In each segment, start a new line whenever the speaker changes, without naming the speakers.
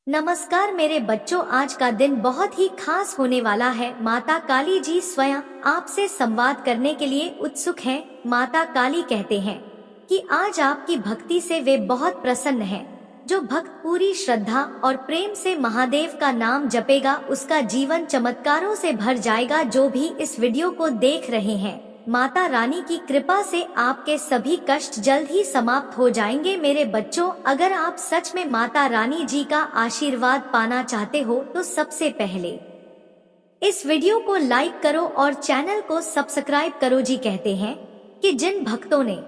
नमस्कार मेरे बच्चों, आज का दिन बहुत ही खास होने वाला है। माता काली जी स्वयं आपसे संवाद करने के लिए उत्सुक हैं। माता काली कहते हैं कि आज आपकी भक्ति से वे बहुत प्रसन्न हैं। जो भक्त पूरी श्रद्धा और प्रेम से महादेव का नाम जपेगा उसका जीवन चमत्कारों से भर जाएगा। जो भी इस वीडियो को देख रहे हैं, माता रानी की कृपा से आपके सभी कष्ट जल्द ही समाप्त हो जाएंगे। मेरे बच्चों, अगर आप सच में माता रानी जी का आशीर्वाद पाना चाहते हो तो सबसे पहले इस वीडियो को लाइक करो और चैनल को सब्सक्राइब करो। जी कहते हैं कि जिन भक्तों ने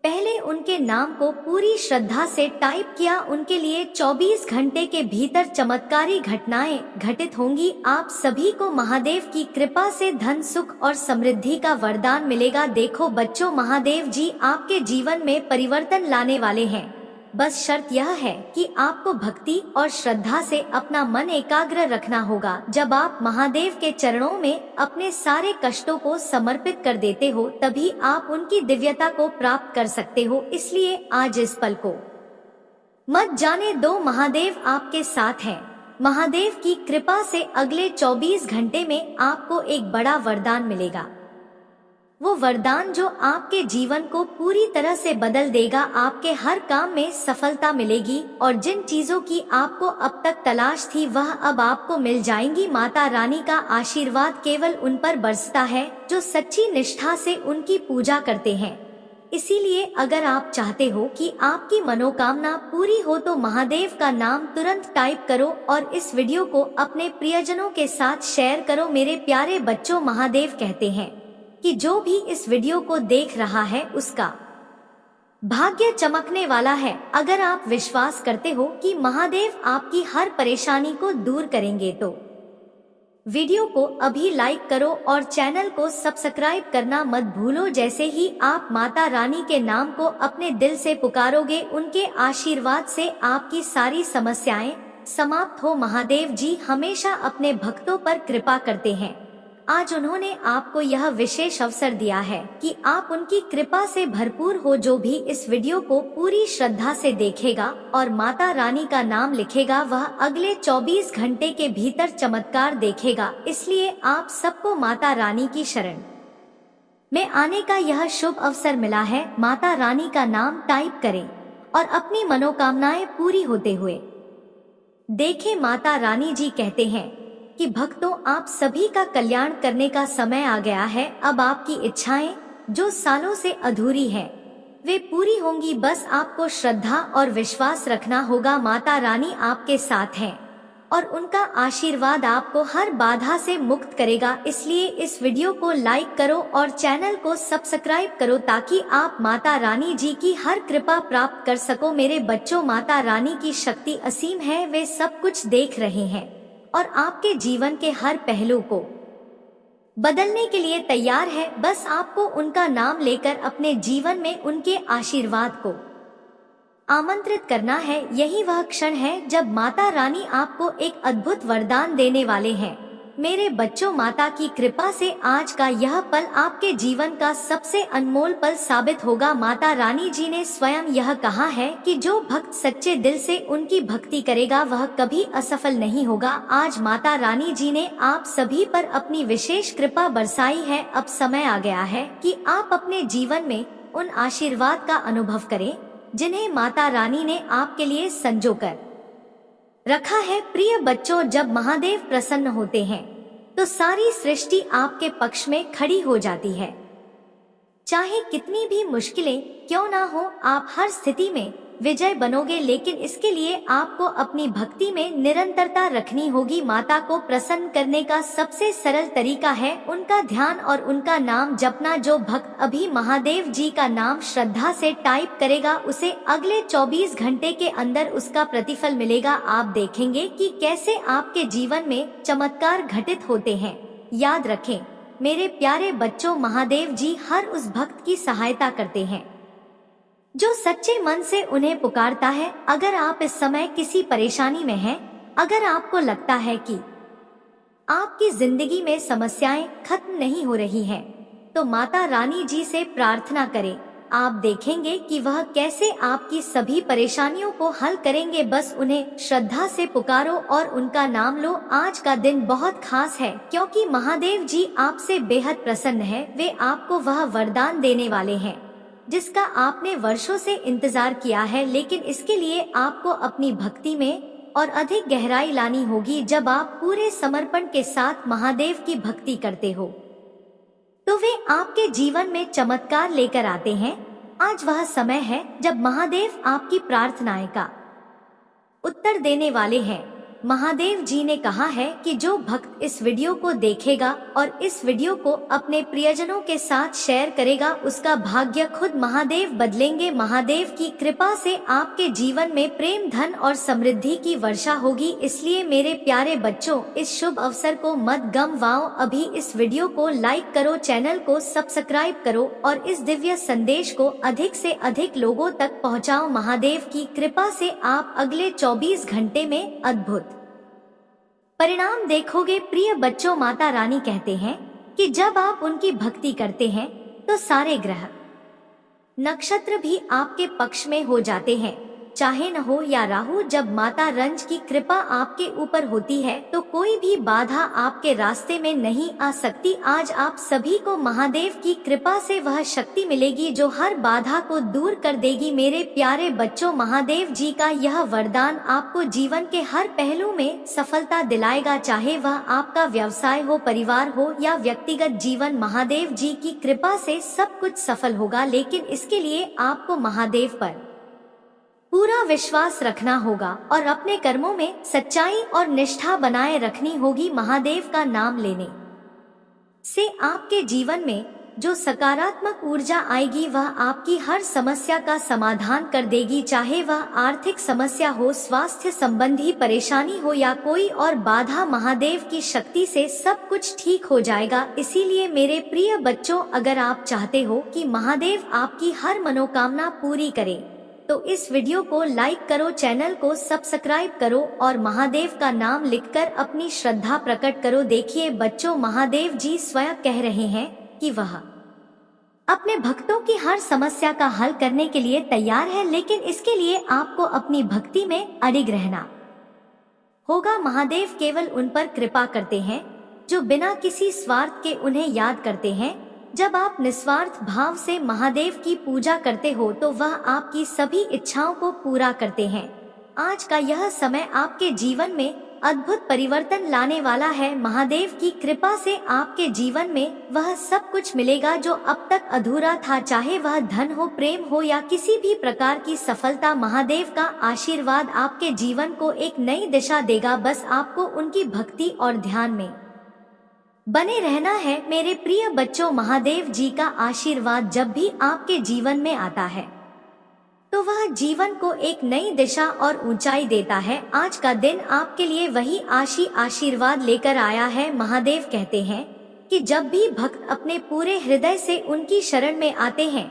पहले उनके नाम को पूरी श्रद्धा से टाइप किया उनके लिए 24 घंटे के भीतर चमत्कारी घटनाएं घटित होंगी। आप सभी को महादेव की कृपा से धन, सुख और समृद्धि का वरदान मिलेगा। देखो बच्चों, महादेव जी आपके जीवन में परिवर्तन लाने वाले हैं। बस शर्त यह है कि आपको भक्ति और श्रद्धा से अपना मन एकाग्र रखना होगा। जब आप महादेव के चरणों में अपने सारे कष्टों को समर्पित कर देते हो तभी आप उनकी दिव्यता को प्राप्त कर सकते हो। इसलिए आज इस पल को मत जाने दो, महादेव आपके साथ हैं। महादेव की कृपा से अगले 24 घंटे में आपको एक बड़ा वरदान मिलेगा। वो वरदान जो आपके जीवन को पूरी तरह से बदल देगा। आपके हर काम में सफलता मिलेगी और जिन चीजों की आपको अब तक तलाश थी वह अब आपको मिल जाएंगी। माता रानी का आशीर्वाद केवल उन पर बरसता है जो सच्ची निष्ठा से उनकी पूजा करते हैं। इसीलिए अगर आप चाहते हो कि आपकी मनोकामना पूरी हो तो महादेव का नाम तुरंत टाइप करो और इस वीडियो को अपने प्रियजनों के साथ शेयर करो। मेरे प्यारे बच्चों, महादेव कहते हैं कि जो भी इस वीडियो को देख रहा है उसका भाग्य चमकने वाला है। अगर आप विश्वास करते हो कि महादेव आपकी हर परेशानी को दूर करेंगे तो वीडियो को अभी लाइक करो और चैनल को सब्सक्राइब करना मत भूलो। जैसे ही आप माता रानी के नाम को अपने दिल से पुकारोगे उनके आशीर्वाद से आपकी सारी समस्याएं समाप्त हो। महादेव जी हमेशा अपने भक्तों पर कृपा करते हैं। आज उन्होंने आपको यह विशेष अवसर दिया है कि आप उनकी कृपा से भरपूर हो। जो भी इस वीडियो को पूरी श्रद्धा से देखेगा और माता रानी का नाम लिखेगा वह अगले 24 घंटे के भीतर चमत्कार देखेगा। इसलिए आप सबको माता रानी की शरण में आने का यह शुभ अवसर मिला है। माता रानी का नाम टाइप करें और अपनी मनोकामनाएं पूरी होते हुए देखें। माता रानी जी कहते हैं कि भक्तों, आप सभी का कल्याण करने का समय आ गया है। अब आपकी इच्छाएं जो सालों से अधूरी हैं, वे पूरी होंगी। बस आपको श्रद्धा और विश्वास रखना होगा। माता रानी आपके साथ हैं और उनका आशीर्वाद आपको हर बाधा से मुक्त करेगा। इसलिए इस वीडियो को लाइक करो और चैनल को सब्सक्राइब करो ताकि आप माता रानी जी की हर कृपा प्राप्त कर सको। मेरे बच्चों, माता रानी की शक्ति असीम है। वे सब कुछ देख रहे हैं और आपके जीवन के हर पहलू को बदलने के लिए तैयार है। बस आपको उनका नाम लेकर अपने जीवन में उनके आशीर्वाद को आमंत्रित करना है। यही वह क्षण है जब माता रानी आपको एक अद्भुत वरदान देने वाले हैं। मेरे बच्चों, माता की कृपा से आज का यह पल आपके जीवन का सबसे अनमोल पल साबित होगा। माता रानी जी ने स्वयं यह कहा है कि जो भक्त सच्चे दिल से उनकी भक्ति करेगा वह कभी असफल नहीं होगा। आज माता रानी जी ने आप सभी पर अपनी विशेष कृपा बरसाई है। अब समय आ गया है कि आप अपने जीवन में उन आशीर्वाद का अनुभव करें जिन्हें माता रानी ने आपके लिए संजोकर रखा है। प्रिय बच्चों, जब महादेव प्रसन्न होते हैं तो सारी सृष्टि आपके पक्ष में खड़ी हो जाती है। चाहे कितनी भी मुश्किलें क्यों ना हो, आप हर स्थिति में विजय बनोगे। लेकिन इसके लिए आपको अपनी भक्ति में निरंतरता रखनी होगी। माता को प्रसन्न करने का सबसे सरल तरीका है उनका ध्यान और उनका नाम जपना। जो भक्त अभी महादेव जी का नाम श्रद्धा से टाइप करेगा उसे अगले 24 घंटे के अंदर उसका प्रतिफल मिलेगा। आप देखेंगे कि कैसे आपके जीवन में चमत्कार घटित होते हैं। याद रखें मेरे प्यारे बच्चों, महादेव जी हर उस भक्त की सहायता करते हैं जो सच्चे मन से उन्हें पुकारता है। अगर आप इस समय किसी परेशानी में हैं, अगर आपको लगता है कि आपकी जिंदगी में समस्याएं खत्म नहीं हो रही हैं, तो माता रानी जी से प्रार्थना करें आप देखेंगे कि वह कैसे आपकी सभी परेशानियों को हल करेंगे। बस उन्हें श्रद्धा से पुकारो और उनका नाम लो। आज का दिन बहुत खास है क्योंकि महादेव जी आपसे बेहद प्रसन्न है। वे आपको वह वरदान देने वाले हैं जिसका आपने वर्षों से इंतजार किया है, लेकिन इसके लिए आपको अपनी भक्ति में और अधिक गहराई लानी होगी। जब आप पूरे समर्पण के साथ महादेव की भक्ति करते हो तो वे आपके जीवन में चमत्कार लेकर आते हैं। आज वह समय है जब महादेव आपकी प्रार्थनाएं का उत्तर देने वाले हैं। महादेव जी ने कहा है कि जो भक्त इस वीडियो को देखेगा और इस वीडियो को अपने प्रियजनों के साथ शेयर करेगा, उसका भाग्य खुद महादेव बदलेंगे। महादेव की कृपा से आपके जीवन में प्रेम, धन और समृद्धि की वर्षा होगी। इसलिए मेरे प्यारे बच्चों, इस शुभ अवसर को मत गंवाओ। अभी इस वीडियो को लाइक करो, चैनल को सब्सक्राइब करो और इस दिव्य संदेश को अधिक से अधिक लोगों तक पहुँचाओ। महादेव की कृपा से आप अगले 24 घंटे में अद्भुत परिणाम देखोगे। प्रिय बच्चों, माता रानी कहते हैं कि जब आप उनकी भक्ति करते हैं तो सारे ग्रह नक्षत्र भी आपके पक्ष में हो जाते हैं, चाहे न हो या राहु। जब माता रंज की कृपा आपके ऊपर होती है तो कोई भी बाधा आपके रास्ते में नहीं आ सकती। आज आप सभी को महादेव की कृपा से वह शक्ति मिलेगी जो हर बाधा को दूर कर देगी। मेरे प्यारे बच्चों, महादेव जी का यह वरदान आपको जीवन के हर पहलू में सफलता दिलाएगा, चाहे वह आपका व्यवसाय हो, परिवार हो या व्यक्तिगत जीवन। महादेव जी की कृपा से सब कुछ सफल होगा, लेकिन इसके लिए आपको महादेव पर पूरा विश्वास रखना होगा और अपने कर्मों में सच्चाई और निष्ठा बनाए रखनी होगी। महादेव का नाम लेने से आपके जीवन में जो सकारात्मक ऊर्जा आएगी वह आपकी हर समस्या का समाधान कर देगी, चाहे वह आर्थिक समस्या हो, स्वास्थ्य संबंधी परेशानी हो या कोई और बाधा। महादेव की शक्ति से सब कुछ ठीक हो जाएगा। इसीलिए मेरे प्रिय बच्चों, अगर आप चाहते हो कि महादेव आपकी हर मनोकामना पूरी करे तो इस वीडियो को लाइक करो, चैनल को सब्सक्राइब करो और महादेव का नाम लिखकर अपनी श्रद्धा प्रकट करो। देखिए बच्चों, महादेव जी स्वयं कह रहे हैं कि वह अपने भक्तों की हर समस्या का हल करने के लिए तैयार है, लेकिन इसके लिए आपको अपनी भक्ति में अडिग रहना होगा। महादेव केवल उन पर कृपा करते हैं जो बिना किसी स्वार्थ के उन्हें याद करते हैं। जब आप निस्वार्थ भाव से महादेव की पूजा करते हो तो वह आपकी सभी इच्छाओं को पूरा करते हैं। आज का यह समय आपके जीवन में अद्भुत परिवर्तन लाने वाला है। महादेव की कृपा से आपके जीवन में वह सब कुछ मिलेगा जो अब तक अधूरा था, चाहे वह धन हो, प्रेम हो या किसी भी प्रकार की सफलता। महादेव का आशीर्वाद आपके जीवन को एक नई दिशा देगा। बस आपको उनकी भक्ति और ध्यान में बने रहना है। मेरे प्रिय बच्चों, महादेव जी का आशीर्वाद जब भी आपके जीवन में आता है तो वह जीवन को एक नई दिशा और ऊंचाई देता है। आज का दिन आपके लिए वही आशीर्वाद लेकर आया है। महादेव कहते हैं कि जब भी भक्त अपने पूरे हृदय से उनकी शरण में आते हैं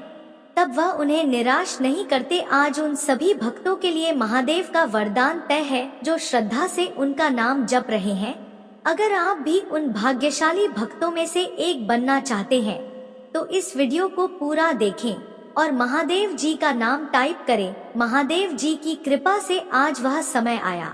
तब वह उन्हें निराश नहीं करते। आज उन सभी भक्तों के लिए महादेव का वरदान तय है जो श्रद्धा से उनका नाम जप रहे हैं। अगर आप भी उन भाग्यशाली भक्तों में से एक बनना चाहते हैं तो इस वीडियो को पूरा देखें और महादेव जी का नाम टाइप करें। महादेव जी की कृपा से आज वह समय आया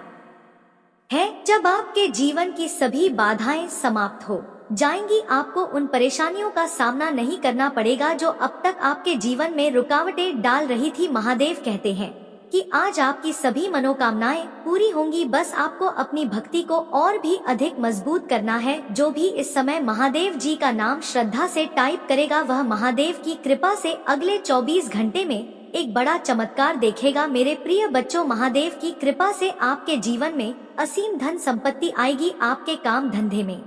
है जब आपके जीवन की सभी बाधाएं समाप्त हो जाएंगी। आपको उन परेशानियों का सामना नहीं करना पड़ेगा जो अब तक आपके जीवन में रुकावटें डाल रही थी। महादेव कहते हैं कि आज आपकी सभी मनोकामनाएं पूरी होंगी। बस आपको अपनी भक्ति को और भी अधिक मजबूत करना है। जो भी इस समय महादेव जी का नाम श्रद्धा से टाइप करेगा वह महादेव की कृपा से अगले 24 घंटे में एक बड़ा चमत्कार देखेगा। मेरे प्रिय बच्चों, महादेव की कृपा से आपके जीवन में असीम धन संपत्ति आएगी, आपके काम धंधे में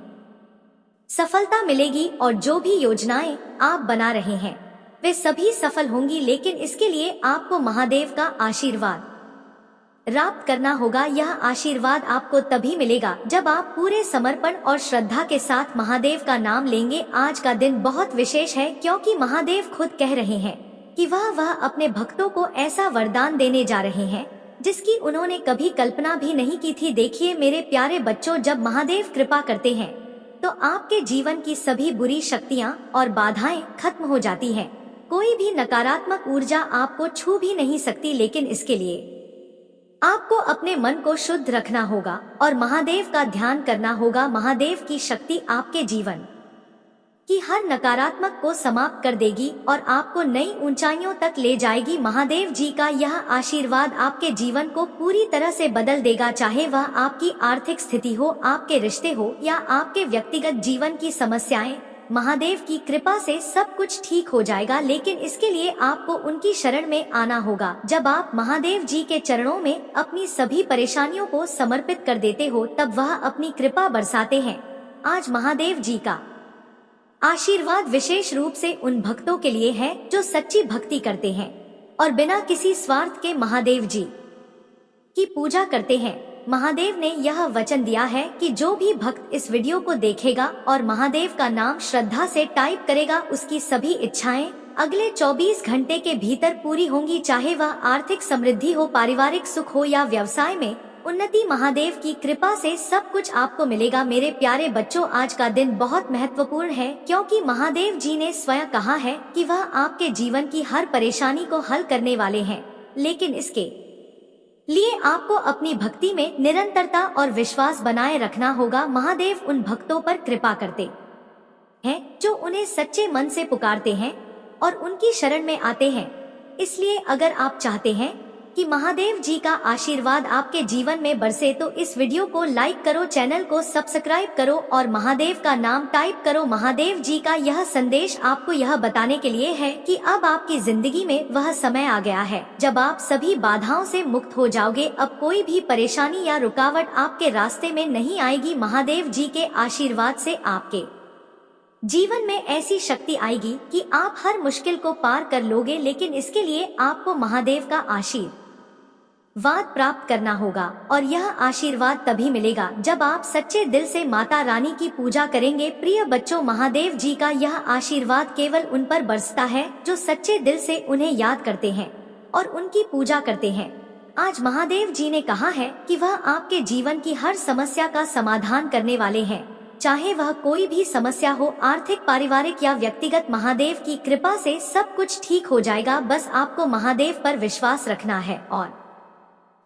सफलता मिलेगी और जो भी योजनाएं आप बना रहे हैं वे सभी सफल होंगी। लेकिन इसके लिए आपको महादेव का आशीर्वाद प्राप्त करना होगा। यह आशीर्वाद आपको तभी मिलेगा जब आप पूरे समर्पण और श्रद्धा के साथ महादेव का नाम लेंगे। आज का दिन बहुत विशेष है क्योंकि महादेव खुद कह रहे हैं कि वह अपने भक्तों को ऐसा वरदान देने जा रहे हैं जिसकी उन्होंने कभी कल्पना भी नहीं की थी। देखिए मेरे प्यारे बच्चों, जब महादेव कृपा करते हैं तो आपके जीवन की सभी बुरी शक्तियाँ और बाधाएं खत्म हो जाती हैं। कोई भी नकारात्मक ऊर्जा आपको छू भी नहीं सकती, लेकिन इसके लिए आपको अपने मन को शुद्ध रखना होगा और महादेव का ध्यान करना होगा। महादेव की शक्ति आपके जीवन की हर नकारात्मक को समाप्त कर देगी और आपको नई ऊंचाइयों तक ले जाएगी। महादेव जी का यह आशीर्वाद आपके जीवन को पूरी तरह से बदल देगा, चाहे वह आपकी आर्थिक स्थिति हो, आपके रिश्ते हो या आपके व्यक्तिगत जीवन की समस्याएं। महादेव की कृपा से सब कुछ ठीक हो जाएगा, लेकिन इसके लिए आपको उनकी शरण में आना होगा। जब आप महादेव जी के चरणों में अपनी सभी परेशानियों को समर्पित कर देते हो, तब वह अपनी कृपा बरसाते हैं। आज महादेव जी का आशीर्वाद विशेष रूप से उन भक्तों के लिए है जो सच्ची भक्ति करते हैं और बिना किसी स्वार्थ के महादेव जी की पूजा करते हैं। महादेव ने यह वचन दिया है कि जो भी भक्त इस वीडियो को देखेगा और महादेव का नाम श्रद्धा से टाइप करेगा, उसकी सभी इच्छाएं अगले 24 घंटे के भीतर पूरी होंगी, चाहे वह आर्थिक समृद्धि हो, पारिवारिक सुख हो या व्यवसाय में उन्नति। महादेव की कृपा से सब कुछ आपको मिलेगा। मेरे प्यारे बच्चों, आज का दिन बहुत महत्वपूर्ण है, क्योंकि महादेव जी ने स्वयं कहा है कि वह आपके जीवन की हर परेशानी को हल करने वाले हैं, लेकिन इसके लिए आपको अपनी भक्ति में निरंतरता और विश्वास बनाए रखना होगा। महादेव उन भक्तों पर कृपा करते हैं जो उन्हें सच्चे मन से पुकारते हैं और उनकी शरण में आते हैं। इसलिए अगर आप चाहते हैं कि महादेव जी का आशीर्वाद आपके जीवन में बरसे, तो इस वीडियो को लाइक करो, चैनल को सब्सक्राइब करो और महादेव का नाम टाइप करो। महादेव जी का यह संदेश आपको यह बताने के लिए है कि अब आपकी जिंदगी में वह समय आ गया है जब आप सभी बाधाओं से मुक्त हो जाओगे। अब कोई भी परेशानी या रुकावट आपके रास्ते में नहीं आएगी। महादेव जी के आशीर्वाद से आपके जीवन में ऐसी शक्ति आएगी कि आप हर मुश्किल को पार कर लोगे, लेकिन इसके लिए आपको महादेव का आशीर्वाद प्राप्त करना होगा और यह आशीर्वाद तभी मिलेगा जब आप सच्चे दिल से माता रानी की पूजा करेंगे। प्रिय बच्चों, महादेव जी का यह आशीर्वाद केवल उन पर बरसता है जो सच्चे दिल से उन्हें याद करते हैं और उनकी पूजा करते हैं। आज महादेव जी ने कहा है कि वह आपके जीवन की हर समस्या का समाधान करने वाले हैं, चाहे वह कोई भी समस्या हो, आर्थिक, पारिवारिक या व्यक्तिगत। महादेव की कृपा से सब कुछ ठीक हो जाएगा। बस आपको महादेव पर विश्वास रखना है और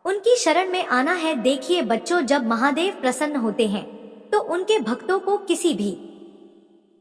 उनकी शरण में आना है। देखिए बच्चों, जब महादेव प्रसन्न होते हैं तो उनके भक्तों को किसी भी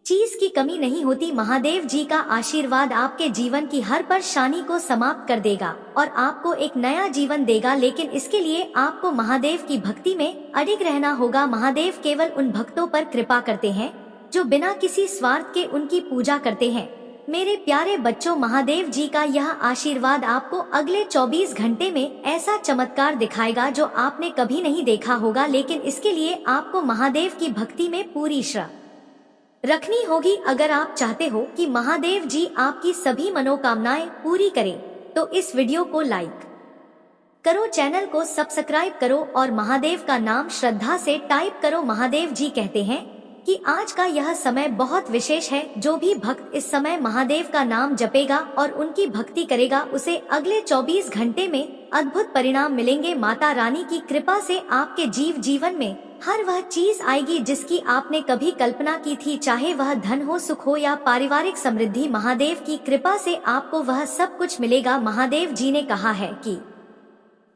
चीज की कमी नहीं होती। महादेव जी का आशीर्वाद आपके जीवन की हर परेशानी को समाप्त कर देगा और आपको एक नया जीवन देगा, लेकिन इसके लिए आपको महादेव की भक्ति में अडिग रहना होगा। महादेव केवल उन भक्तों पर कृपा करते हैं जो बिना किसी स्वार्थ के उनकी पूजा करते हैं। मेरे प्यारे बच्चों, महादेव जी का यह आशीर्वाद आपको अगले 24 घंटे में ऐसा चमत्कार दिखाएगा जो आपने कभी नहीं देखा होगा, लेकिन इसके लिए आपको महादेव की भक्ति में पूरी श्रद्धा रखनी होगी। अगर आप चाहते हो कि महादेव जी आपकी सभी मनोकामनाएं पूरी करें, तो इस वीडियो को लाइक करो, चैनल को सब्सक्राइब करो और महादेव का नाम श्रद्धा से टाइप करो। महादेव जी कहते हैं कि आज का यह समय बहुत विशेष है। जो भी भक्त इस समय महादेव का नाम जपेगा और उनकी भक्ति करेगा, उसे अगले 24 घंटे में अद्भुत परिणाम मिलेंगे। माता रानी की कृपा से आपके जीवन में हर वह चीज आएगी जिसकी आपने कभी कल्पना की थी, चाहे वह धन हो, सुख हो या पारिवारिक समृद्धि। महादेव की कृपा से आपको वह सब कुछ मिलेगा। महादेव जी ने कहा है कि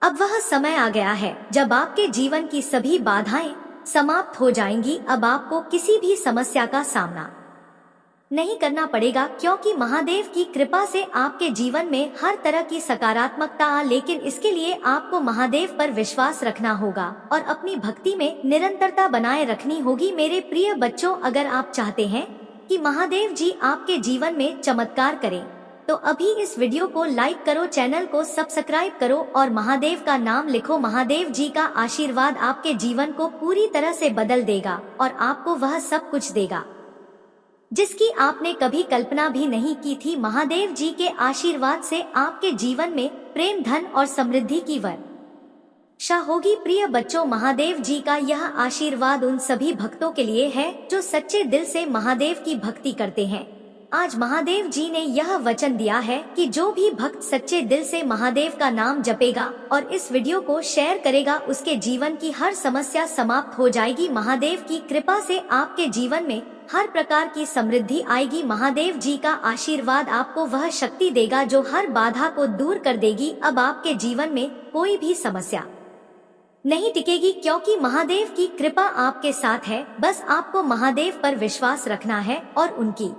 अब वह समय आ गया है जब आपके जीवन की सभी बाधाएं समाप्त हो जाएंगी। अब आपको किसी भी समस्या का सामना नहीं करना पड़ेगा, क्योंकि महादेव की कृपा से आपके जीवन में हर तरह की सकारात्मकता आ, लेकिन इसके लिए आपको महादेव पर विश्वास रखना होगा और अपनी भक्ति में निरंतरता बनाए रखनी होगी। मेरे प्रिय बच्चों, अगर आप चाहते हैं कि महादेव जी आपके जीवन में चमत्कार करें, तो अभी इस वीडियो को लाइक करो, चैनल को सब्सक्राइब करो और महादेव का नाम लिखो। महादेव जी का आशीर्वाद आपके जीवन को पूरी तरह से बदल देगा और आपको वह सब कुछ देगा जिसकी आपने कभी कल्पना भी नहीं की थी। महादेव जी के आशीर्वाद से आपके जीवन में प्रेम, धन और समृद्धि की वर्षा होगी। प्रिय बच्चों, महादेव जी का यह आशीर्वाद उन सभी भक्तों के लिए है जो सच्चे दिल से महादेव की भक्ति करते हैं। आज महादेव जी ने यह वचन दिया है कि जो भी भक्त सच्चे दिल से महादेव का नाम जपेगा और इस वीडियो को शेयर करेगा, उसके जीवन की हर समस्या समाप्त हो जाएगी। महादेव की कृपा से आपके जीवन में हर प्रकार की समृद्धि आएगी। महादेव जी का आशीर्वाद आपको वह शक्ति देगा जो हर बाधा को दूर कर देगी। अब आपके जीवन में कोई भी समस्या नहीं टिकेगी, क्योंकि महादेव की कृपा आपके साथ है। बस आपको महादेव पर विश्वास रखना है और उनकी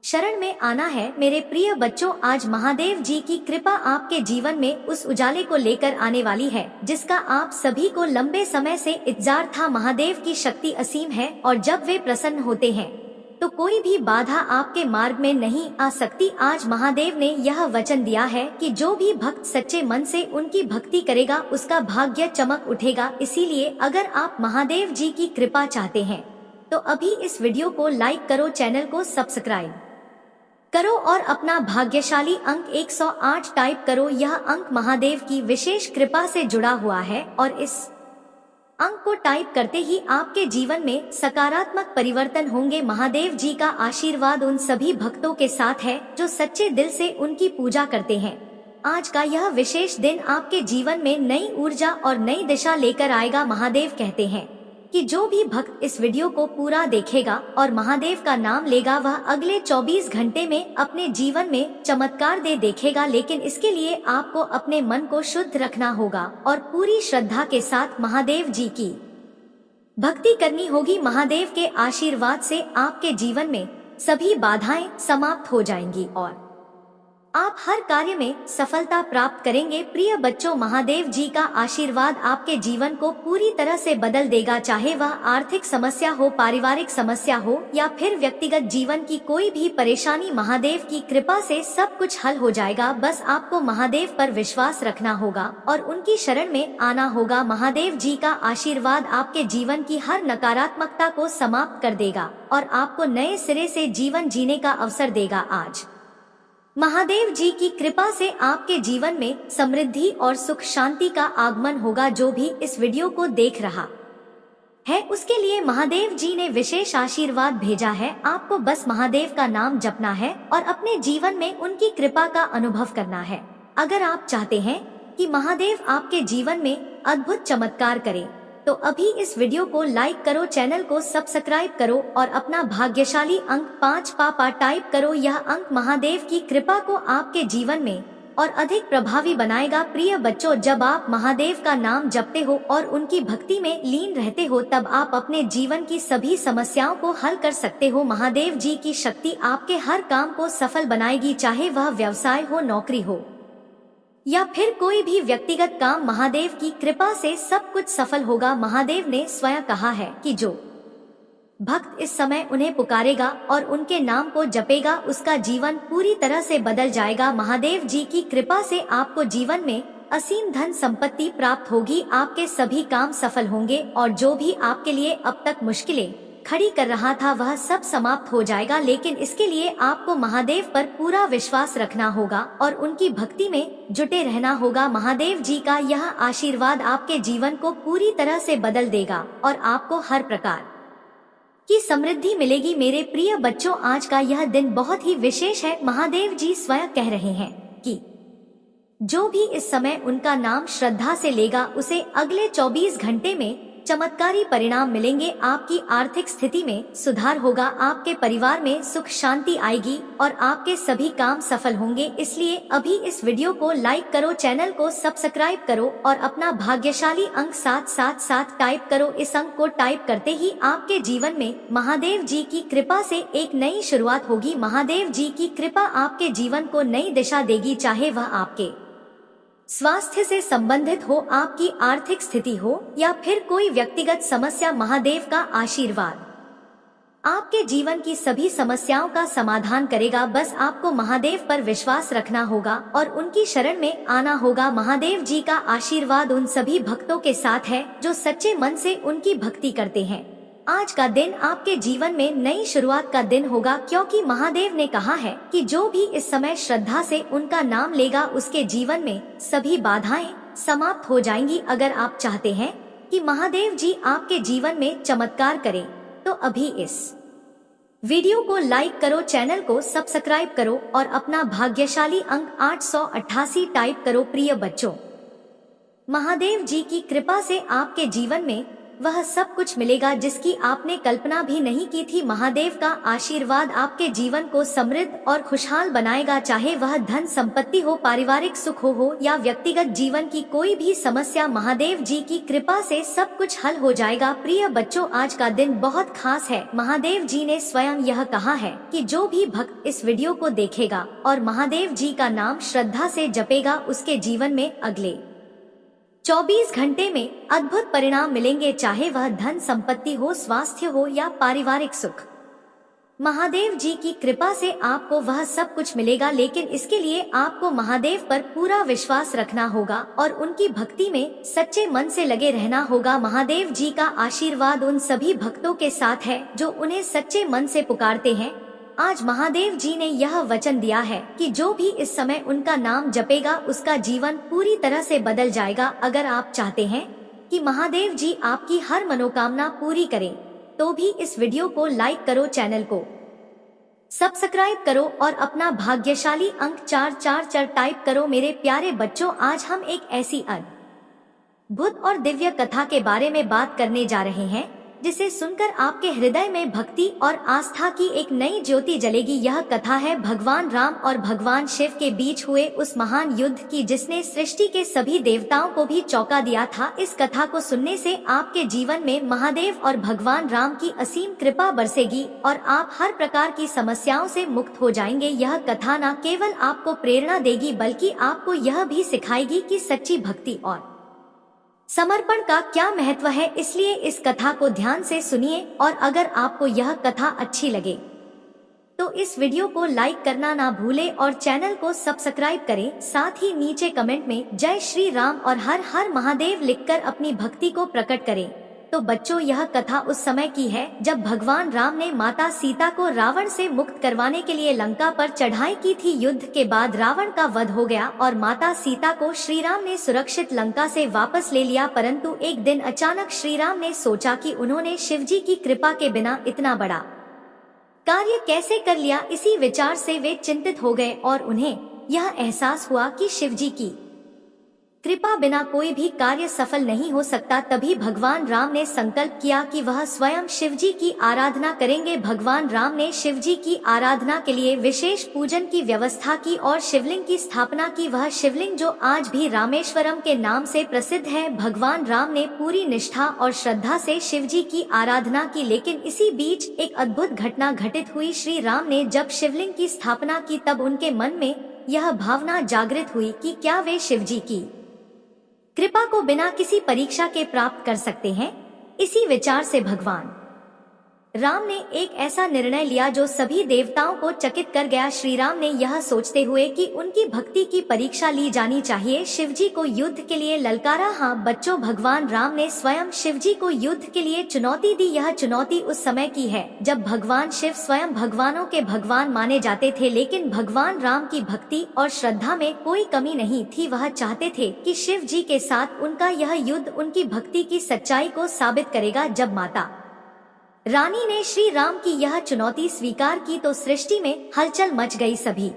शरण में आना है। मेरे प्रिय बच्चों, आज महादेव जी की कृपा आपके जीवन में उस उजाले को लेकर आने वाली है जिसका आप सभी को लंबे समय से इंतजार था। महादेव की शक्ति असीम है और जब वे प्रसन्न होते हैं तो कोई भी बाधा आपके मार्ग में नहीं आ सकती। आज महादेव ने यह वचन दिया है कि जो भी भक्त सच्चे मन से उनकी भक्ति करेगा उसका भाग्य चमक उठेगा। इसीलिए अगर आप महादेव जी की कृपा चाहते हैं तो अभी इस वीडियो को लाइक करो, चैनल को सब्सक्राइब करो और अपना भाग्यशाली अंक 108 टाइप करो। यह अंक महादेव की विशेष कृपा से जुड़ा हुआ है और इस अंक को टाइप करते ही आपके जीवन में सकारात्मक परिवर्तन होंगे। महादेव जी का आशीर्वाद उन सभी भक्तों के साथ है जो सच्चे दिल से उनकी पूजा करते हैं। आज का यह विशेष दिन आपके जीवन में नई ऊर्जा और नई दिशा लेकर आएगा। महादेव कहते हैं कि जो भी भक्त इस वीडियो को पूरा देखेगा और महादेव का नाम लेगा वह अगले 24 घंटे में अपने जीवन में चमत्कार देखेगा। लेकिन इसके लिए आपको अपने मन को शुद्ध रखना होगा और पूरी श्रद्धा के साथ महादेव जी की भक्ति करनी होगी। महादेव के आशीर्वाद से आपके जीवन में सभी बाधाएं समाप्त हो जाएंगी और आप हर कार्य में सफलता प्राप्त करेंगे। प्रिय बच्चों, महादेव जी का आशीर्वाद आपके जीवन को पूरी तरह से बदल देगा। चाहे वह आर्थिक समस्या हो, पारिवारिक समस्या हो या फिर व्यक्तिगत जीवन की कोई भी परेशानी, महादेव की कृपा से सब कुछ हल हो जाएगा। बस आपको महादेव पर विश्वास रखना होगा और उनकी शरण में आना होगा। महादेव जी का आशीर्वाद आपके जीवन की हर नकारात्मकता को समाप्त कर देगा और आपको नए सिरे से जीवन जीने का अवसर देगा। आज महादेव जी की कृपा से आपके जीवन में समृद्धि और सुख शांति का आगमन होगा। जो भी इस वीडियो को देख रहा है उसके लिए महादेव जी ने विशेष आशीर्वाद भेजा है। आपको बस महादेव का नाम जपना है और अपने जीवन में उनकी कृपा का अनुभव करना है। अगर आप चाहते हैं कि महादेव आपके जीवन में अद्भुत चमत्कार करे तो अभी इस वीडियो को लाइक करो, चैनल को सब्सक्राइब करो और अपना भाग्यशाली अंक 5 पापा टाइप करो। यह अंक महादेव की कृपा को आपके जीवन में और अधिक प्रभावी बनाएगा। प्रिय बच्चों, जब आप महादेव का नाम जपते हो और उनकी भक्ति में लीन रहते हो तब आप अपने जीवन की सभी समस्याओं को हल कर सकते हो। महादेव जी की शक्ति आपके हर काम को सफल बनाएगी, चाहे वह व्यवसाय हो, नौकरी हो या फिर कोई भी व्यक्तिगत काम। महादेव की कृपा से सब कुछ सफल होगा। महादेव ने स्वयं कहा है कि जो भक्त इस समय उन्हें पुकारेगा और उनके नाम को जपेगा उसका जीवन पूरी तरह से बदल जाएगा। महादेव जी की कृपा से आपको जीवन में असीम धन संपत्ति प्राप्त होगी, आपके सभी काम सफल होंगे और जो भी आपके लिए अब तक मुश्किलें खड़ी कर रहा था वह सब समाप्त हो जाएगा। लेकिन इसके लिए आपको महादेव पर पूरा विश्वास रखना होगा और उनकी भक्ति में जुटे रहना होगा। महादेव जी का यह आशीर्वाद आपके जीवन को पूरी तरह से बदल देगा और आपको हर प्रकार की समृद्धि मिलेगी। मेरे प्रिय बच्चों, आज का यह दिन बहुत ही विशेष है। महादेव जी स्वयं कह रहे हैं कि जो भी इस समय उनका नाम श्रद्धा से लेगा उसे अगले 24 घंटे में चमत्कारी परिणाम मिलेंगे। आपकी आर्थिक स्थिति में सुधार होगा, आपके परिवार में सुख शांति आएगी और आपके सभी काम सफल होंगे। इसलिए अभी इस वीडियो को लाइक करो, चैनल को सब्सक्राइब करो और अपना भाग्यशाली अंक 777 टाइप करो। इस अंक को टाइप करते ही आपके जीवन में महादेव जी की कृपा से एक नई शुरुआत होगी। महादेव जी की कृपा आपके जीवन को नई दिशा देगी, चाहे वह आपके स्वास्थ्य से संबंधित हो, आपकी आर्थिक स्थिति हो या फिर कोई व्यक्तिगत समस्या। महादेव का आशीर्वाद आपके जीवन की सभी समस्याओं का समाधान करेगा। बस आपको महादेव पर विश्वास रखना होगा और उनकी शरण में आना होगा। महादेव जी का आशीर्वाद उन सभी भक्तों के साथ है जो सच्चे मन से उनकी भक्ति करते हैं। आज का दिन आपके जीवन में नई शुरुआत का दिन होगा, क्योंकि महादेव ने कहा है कि जो भी इस समय श्रद्धा से उनका नाम लेगा उसके जीवन में सभी बाधाएं समाप्त हो जाएंगी। अगर आप चाहते हैं कि महादेव जी आपके जीवन में चमत्कार करें तो अभी इस वीडियो को लाइक करो, चैनल को सब्सक्राइब करो और अपना भाग्यशाली अंक 888 टाइप करो। प्रिय बच्चों, महादेव जी की कृपा से आपके जीवन में वह सब कुछ मिलेगा जिसकी आपने कल्पना भी नहीं की थी। महादेव का आशीर्वाद आपके जीवन को समृद्ध और खुशहाल बनाएगा, चाहे वह धन संपत्ति हो, पारिवारिक सुख हो या व्यक्तिगत जीवन की कोई भी समस्या, महादेव जी की कृपा से सब कुछ हल हो जाएगा। प्रिय बच्चों, आज का दिन बहुत खास है। महादेव जी ने स्वयं यह कहा है कि जो भी भक्त इस वीडियो को देखेगा और महादेव जी का नाम श्रद्धा से जपेगा, उसके जीवन में अगले 24 घंटे में अद्भुत परिणाम मिलेंगे, चाहे वह धन संपत्ति हो, स्वास्थ्य हो या पारिवारिक सुख। महादेव जी की कृपा से आपको वह सब कुछ मिलेगा, लेकिन इसके लिए आपको महादेव पर पूरा विश्वास रखना होगा और उनकी भक्ति में सच्चे मन से लगे रहना होगा। महादेव जी का आशीर्वाद उन सभी भक्तों के साथ है जो उन्हें सच्चे मन से पुकारते हैं। आज महादेव जी ने यह वचन दिया है कि जो भी इस समय उनका नाम जपेगा, उसका जीवन पूरी तरह से बदल जाएगा। अगर आप चाहते हैं कि महादेव जी आपकी हर मनोकामना पूरी करें, तो भी इस वीडियो को लाइक करो, चैनल को सब्सक्राइब करो और अपना भाग्यशाली अंक 444 टाइप करो। मेरे प्यारे बच्चों, आज हम एक ऐसी अद्भुत और दिव्य कथा के बारे में बात करने जा रहे हैं जिसे सुनकर आपके हृदय में भक्ति और आस्था की एक नई ज्योति जलेगी। यह कथा है भगवान राम और भगवान शिव के बीच हुए उस महान युद्ध की, जिसने सृष्टि के सभी देवताओं को भी चौंका दिया था। इस कथा को सुनने से आपके जीवन में महादेव और भगवान राम की असीम कृपा बरसेगी और आप हर प्रकार की समस्याओं से मुक्त हो जाएंगे। यह कथा न केवल आपको प्रेरणा देगी, बल्कि आपको यह भी सिखाएगी कि सच्ची भक्ति और समर्पण का क्या महत्व है। इसलिए इस कथा को ध्यान से सुनिए और अगर आपको यह कथा अच्छी लगे तो इस वीडियो को लाइक करना ना भूले और चैनल को सब्सक्राइब करें। साथ ही नीचे कमेंट में जय श्री राम और हर हर महादेव लिखकर अपनी भक्ति को प्रकट करें। तो बच्चों, यह कथा उस समय की है जब भगवान राम ने माता सीता को रावण से मुक्त करवाने के लिए लंका पर चढ़ाई की थी। युद्ध के बाद रावण का वध हो गया और माता सीता को श्री राम ने सुरक्षित लंका से वापस ले लिया। परंतु एक दिन अचानक श्री राम ने सोचा कि उन्होंने शिव जी की कृपा के बिना इतना बड़ा कार्य कैसे कर लिया। इसी विचार से वे चिंतित हो गए और उन्हें यह एहसास हुआ कि शिव जी की कृपा बिना कोई भी कार्य सफल नहीं हो सकता। तभी भगवान राम ने संकल्प किया कि वह स्वयं शिव जी की आराधना करेंगे। भगवान राम ने शिव जी की आराधना के लिए विशेष पूजन की व्यवस्था की और शिवलिंग की स्थापना की। वह शिवलिंग जो आज भी रामेश्वरम के नाम से प्रसिद्ध है। भगवान राम ने पूरी निष्ठा और श्रद्धा से शिव जी की आराधना की, लेकिन इसी बीच एक अद्भुत घटना घटित हुई। श्री राम ने जब शिवलिंग की स्थापना की, तब उनके मन में यह भावना जागृत हुई कि क्या वे शिव जी की कृपा को बिना किसी परीक्षा के प्राप्त कर सकते हैं। इसी विचार से भगवान राम ने एक ऐसा निर्णय लिया जो सभी देवताओं को चकित कर गया। श्री राम ने यह सोचते हुए कि उनकी भक्ति की परीक्षा ली जानी चाहिए, शिव जी को युद्ध के लिए ललकारा। हाँ बच्चों, भगवान राम ने स्वयं शिव जी को युद्ध के लिए चुनौती दी। यह चुनौती उस समय की है जब भगवान शिव स्वयं भगवानों के भगवान माने जाते थे, लेकिन भगवान राम की भक्ति और श्रद्धा में कोई कमी नहीं थी। वह चाहते थे कि शिव जी के साथ उनका यह युद्ध उनकी भक्ति की सच्चाई को साबित करेगा। जब माता रानी ने श्री राम की यह चुनौती स्वीकार की तो सृष्टि में हलचल मच गई। सभी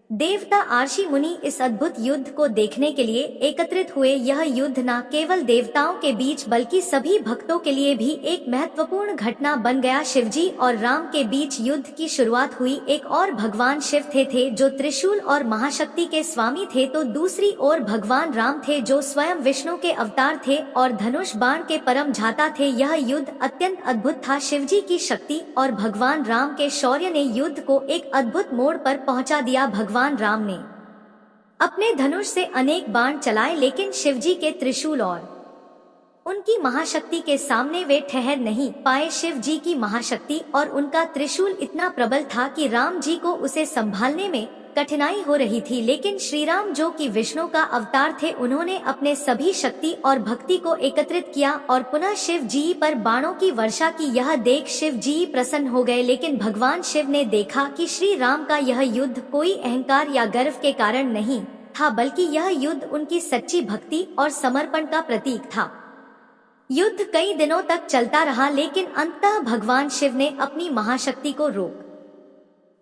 देवता, आर्षि मुनि इस अद्भुत युद्ध को देखने के लिए एकत्रित हुए। यह युद्ध न केवल देवताओं के बीच बल्कि सभी भक्तों के लिए भी एक महत्वपूर्ण घटना बन गया। शिवजी और राम के बीच युद्ध की शुरुआत हुई। एक और भगवान शिव थे जो त्रिशूल और महाशक्ति के स्वामी थे, तो दूसरी ओर भगवान राम थे जो स्वयं विष्णु के अवतार थे और धनुष बाण के परम झाता थे। यह युद्ध अत्यंत अद्भुत था। शिवजी की शक्ति और भगवान राम के शौर्य ने युद्ध को एक अद्भुत मोड़ पर पहुंचा दिया। भगवान राम ने अपने धनुष से अनेक बाण चलाए, लेकिन शिवजी के त्रिशूल और उनकी महाशक्ति के सामने वे ठहर नहीं पाए। शिव जी की महाशक्ति और उनका त्रिशूल इतना प्रबल था कि राम जी को उसे संभालने में कठिनाई हो रही थी, लेकिन श्री राम जो कि विष्णु का अवतार थे, उन्होंने अपने सभी शक्ति और भक्ति को एकत्रित किया और पुनः शिव जी पर बाणों की वर्षा की। यह देख शिव जी प्रसन्न हो गए, लेकिन भगवान शिव ने देखा कि श्री राम का यह युद्ध कोई अहंकार या गर्व के कारण नहीं था, बल्कि यह युद्ध उनकी सच्ची भक्ति और समर्पण का प्रतीक था। युद्ध कई दिनों तक चलता रहा, लेकिन अंततः भगवान शिव ने अपनी महाशक्ति को रोक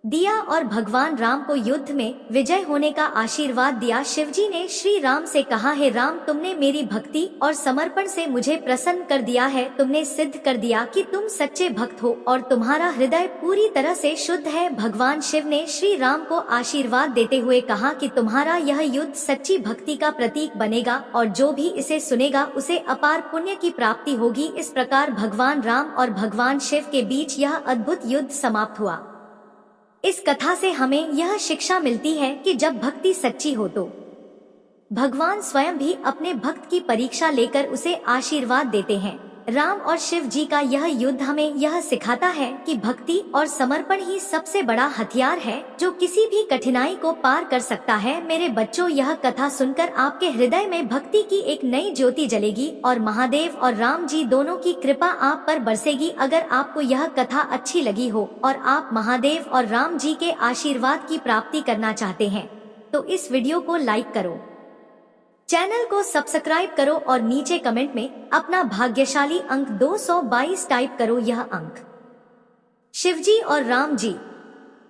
दिया और भगवान राम को युद्ध में विजय होने का आशीर्वाद दिया। शिवजी ने श्री राम से कहा, हे राम, तुमने मेरी भक्ति और समर्पण से मुझे प्रसन्न कर दिया है। तुमने सिद्ध कर दिया कि तुम सच्चे भक्त हो और तुम्हारा हृदय पूरी तरह से शुद्ध है। भगवान शिव ने श्री राम को आशीर्वाद देते हुए कहा कि तुम्हारा यह युद्ध सच्ची भक्ति का प्रतीक बनेगा और जो भी इसे सुनेगा उसे अपार पुण्य की प्राप्ति होगी। इस प्रकार भगवान राम और भगवान शिव के बीच यह अद्भुत युद्ध समाप्त हुआ। इस कथा से हमें यह शिक्षा मिलती है कि जब भक्ति सच्ची हो तो भगवान स्वयं भी अपने भक्त की परीक्षा लेकर उसे आशीर्वाद देते हैं। राम और शिव जी का यह युद्ध हमें यह सिखाता है कि भक्ति और समर्पण ही सबसे बड़ा हथियार है जो किसी भी कठिनाई को पार कर सकता है। मेरे बच्चों, यह कथा सुनकर आपके हृदय में भक्ति की एक नई ज्योति जलेगी और महादेव और राम जी दोनों की कृपा आप पर बरसेगी। अगर आपको यह कथा अच्छी लगी हो और आप महादेव और राम जी के आशीर्वाद की प्राप्ति करना चाहते हैं तो इस वीडियो को लाइक करो, चैनल को सब्सक्राइब करो और नीचे कमेंट में अपना भाग्यशाली अंक 222 टाइप करो। यह अंक शिवजी और राम जी